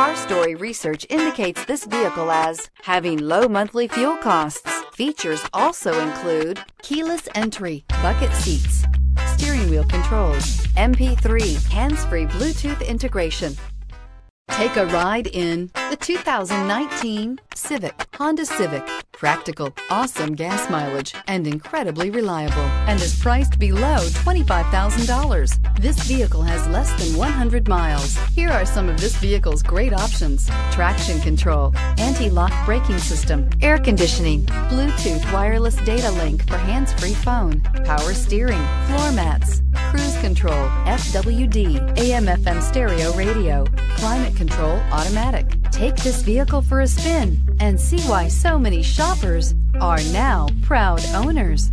Car Story research indicates this vehicle as having low monthly fuel costs. Features also include keyless entry, bucket seats, steering wheel controls, MP3, hands-free Bluetooth integration. Take a ride in the 2019 Honda Civic. Practical, awesome gas mileage, and incredibly reliable, and is priced below $25,000. This vehicle has less than 100 miles. Here are some of this vehicle's great options: traction control, anti-lock braking system, air conditioning, Bluetooth wireless data link for hands-free phone, power steering, floor mats, cruise control, FWD, AM/FM stereo radio, climate control automatic. Take this vehicle for a spin and see why so many shoppers are now proud owners.